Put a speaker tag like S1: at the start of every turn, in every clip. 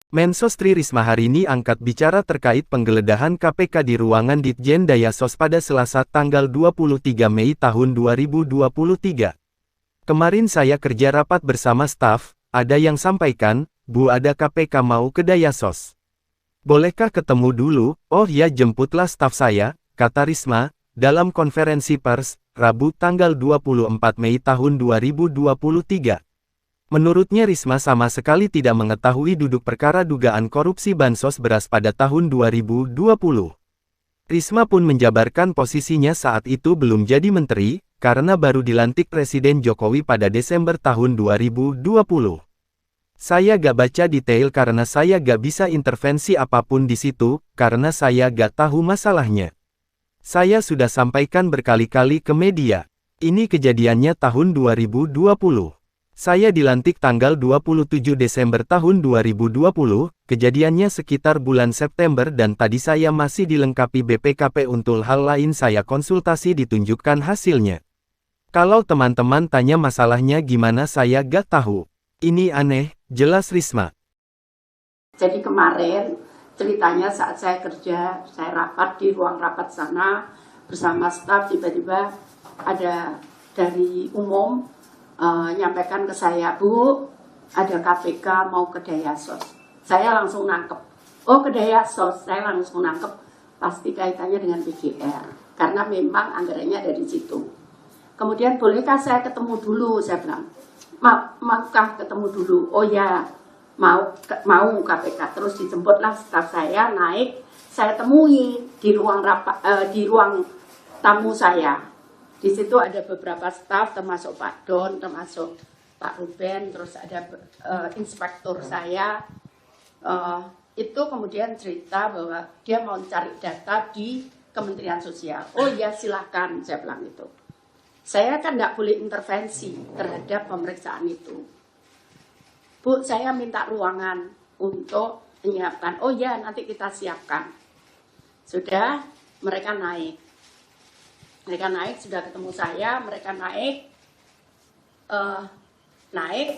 S1: Mensos Tri Risma hari ini angkat bicara terkait penggeledahan KPK di ruangan Ditjen Dayasos pada Selasa tanggal 23 Mei tahun 2023. Kemarin saya kerja rapat bersama staf, ada yang sampaikan, Bu ada KPK mau ke Dayasos. Bolehkah ketemu dulu? Oh ya jemputlah staf saya, kata Risma, dalam konferensi pers, Rabu tanggal 24 Mei tahun 2023. Menurutnya Risma sama sekali tidak mengetahui duduk perkara dugaan korupsi bansos beras pada tahun 2020. Risma pun menjabarkan posisinya saat itu belum jadi menteri, karena baru dilantik Presiden Jokowi pada Desember tahun 2020. Saya gak baca detail karena saya gak bisa intervensi apapun di situ, karena saya gak tahu masalahnya. Saya sudah sampaikan berkali-kali ke media. Ini kejadiannya tahun 2020. Saya dilantik tanggal 27 Desember tahun 2020, kejadiannya sekitar bulan September dan tadi saya masih dilengkapi BPKP untuk hal lain saya konsultasi ditunjukkan hasilnya. Kalau teman-teman tanya masalahnya gimana saya gak tahu. Ini aneh, jelas Risma.
S2: Jadi kemarin ceritanya saat saya kerja, saya rapat di ruang rapat sana bersama staf, tiba-tiba ada dari umum nyampaikan ke saya, Bu, ada KPK mau ke Dayasos. Saya langsung nangkep. Oh ke Dayasos, saya langsung nangkep. Pasti kaitannya dengan PGR. Karena memang anggarannya ada di situ. Kemudian bolehkah saya ketemu dulu? Saya bilang, maukah ketemu dulu? Oh ya, mau KPK. Terus dijemputlah staf saya naik, saya temui di ruang di ruang tamu saya. Di situ ada beberapa staf, termasuk Pak Don, termasuk Pak Ruben, terus ada inspektur saya. Itu kemudian cerita bahwa dia mau cari data di Kementerian Sosial. Oh iya silahkan, saya bilang itu. Saya kan nggak boleh intervensi terhadap pemeriksaan itu. Bu, saya minta ruangan untuk menyiapkan. Oh ya, nanti kita siapkan. Sudah, mereka naik. Mereka naik, sudah ketemu saya, mereka naik,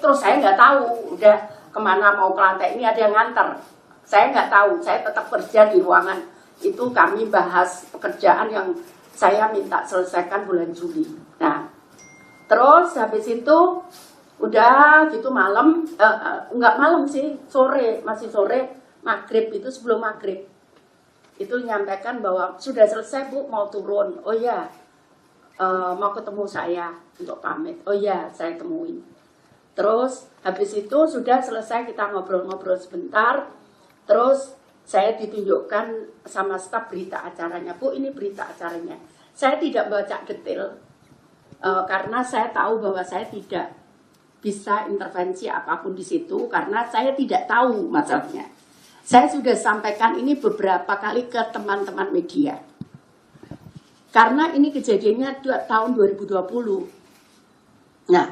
S2: terus saya nggak tahu, udah kemana mau ke lantai ini ada yang nganter. Saya nggak tahu, saya tetap kerja di ruangan itu, kami bahas pekerjaan yang saya minta selesaikan bulan Juli. Nah, terus habis itu, udah gitu malam, nggak malam sih, sore, masih sore, maghrib itu sebelum maghrib. Itu nyampaikan bahwa sudah selesai Bu, mau turun. Oh ya, mau ketemu saya untuk pamit. Oh ya, saya temuin. Terus habis itu sudah selesai, kita ngobrol-ngobrol sebentar. Terus saya ditunjukkan sama staf berita acaranya. Bu, ini berita acaranya. Saya tidak baca detail karena saya tahu bahwa saya tidak bisa intervensi apapun di situ karena saya tidak tahu masalahnya. Saya sudah sampaikan ini beberapa kali ke teman-teman media. Karena ini kejadiannya tahun 2020. Nah,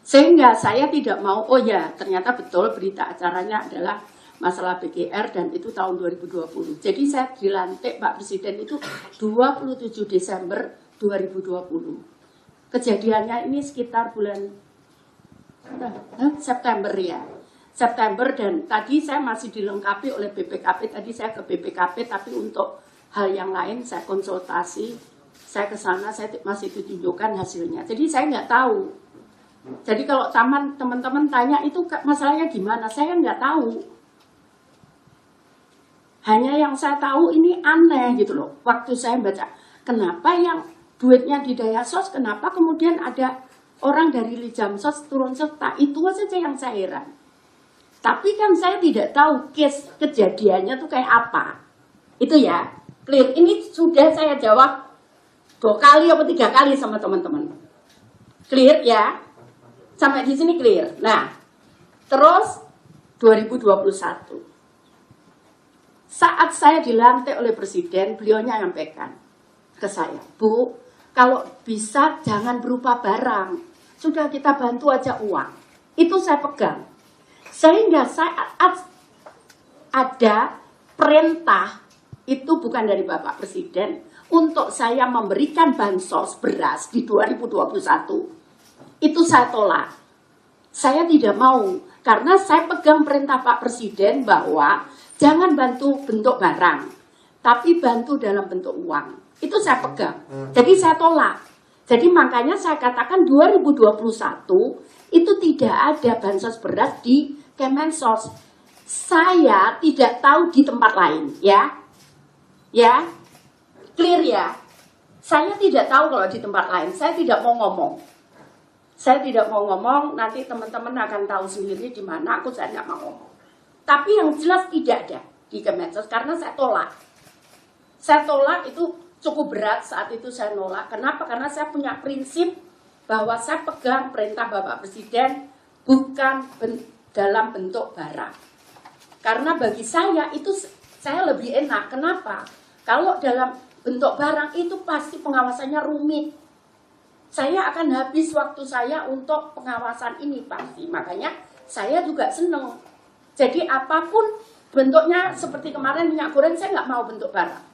S2: sehingga saya tidak mau, oh ya ternyata betul berita acaranya adalah masalah PGR dan itu tahun 2020. Jadi saya dilantik Pak Presiden itu 27 Desember 2020. Kejadiannya ini sekitar bulan September ya. September dan tadi saya masih dilengkapi oleh BPKP, tadi saya ke BPKP tapi untuk hal yang lain saya konsultasi, saya ke sana saya masih ditunjukkan hasilnya. Jadi saya nggak tahu. Jadi kalau teman-teman tanya itu masalahnya gimana, saya nggak tahu. Hanya yang saya tahu ini aneh gitu loh. Waktu saya baca, kenapa yang duitnya di Dayasos, kenapa kemudian ada orang dari Lijamsos turun serta, itu saja yang saya heran. Tapi kan saya tidak tahu case kejadiannya tuh kayak apa. Itu ya, clear. Ini sudah saya jawab 2 kali atau 3 kali sama teman-teman. Clear ya? Sampai di sini clear. Nah, terus 2021. Saat saya dilantik oleh Presiden, beliau nyampaikan ke saya, Bu, kalau bisa jangan berupa barang. Sudah kita bantu aja uang. Itu saya pegang. Sehingga saat ada perintah, itu bukan dari Bapak Presiden, untuk saya memberikan bansos beras di 2021, itu saya tolak. Saya tidak mau, karena saya pegang perintah Pak Presiden bahwa jangan bantu bentuk barang, tapi bantu dalam bentuk uang. Itu saya pegang. Jadi saya tolak. Jadi makanya saya katakan 2021 itu tidak ada bansos beras di Kemensos. Saya tidak tahu di tempat lain, ya. Ya, clear ya. Saya tidak tahu kalau di tempat lain. Saya tidak mau ngomong. Saya tidak mau ngomong. Nanti teman-teman akan tahu sendiri di mana. Saya tidak mau ngomong. Tapi yang jelas tidak ada di Kemensos karena saya tolak. Saya tolak itu cukup berat saat itu saya nolak. Kenapa? Karena saya punya prinsip bahwa saya pegang perintah Bapak Presiden bukan dalam bentuk barang. Karena bagi saya itu saya lebih enak. Kenapa? Kalau dalam bentuk barang itu pasti pengawasannya rumit. Saya akan habis waktu saya untuk pengawasan ini pasti. Makanya saya juga seneng. Jadi apapun bentuknya seperti kemarin minyak goreng saya nggak mau bentuk barang.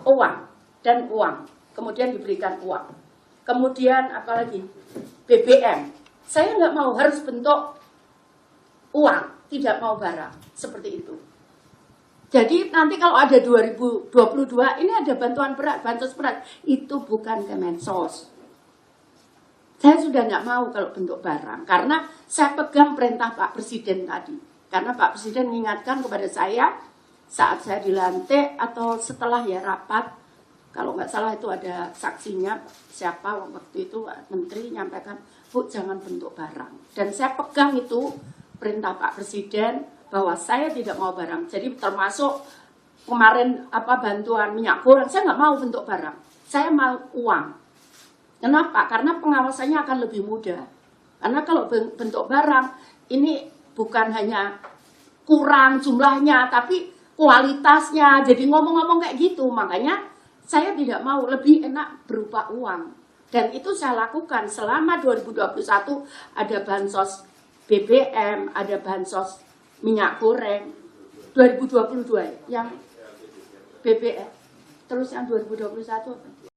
S2: Uang dan uang. Kemudian diberikan uang. Kemudian apalagi BBM. Saya nggak mau harus bentuk uang. Tidak mau barang. Seperti itu. Jadi nanti kalau ada 2022 ini ada bantuan beras, bansos beras, itu bukan Kemensos. Saya sudah nggak mau kalau bentuk barang, karena saya pegang perintah Pak Presiden tadi. Karena Pak Presiden mengingatkan kepada saya saat saya dilantik atau setelah ya rapat, kalau nggak salah itu ada saksinya siapa waktu itu Menteri nyampaikan, Bu jangan bentuk barang. Dan saya pegang itu perintah Pak Presiden bahwa saya tidak mau barang. Jadi termasuk kemarin bantuan minyak goreng, saya nggak mau bentuk barang. Saya mau uang. Kenapa? Karena pengawasannya akan lebih mudah. Karena kalau bentuk barang, ini bukan hanya kurang jumlahnya, tapi kualitasnya. Jadi ngomong-ngomong kayak gitu. Makanya saya tidak mau, lebih enak berupa uang. Dan itu saya lakukan selama 2021 ada bansos BBM, ada bansos minyak goreng 2022 yang BBM, terus yang 2021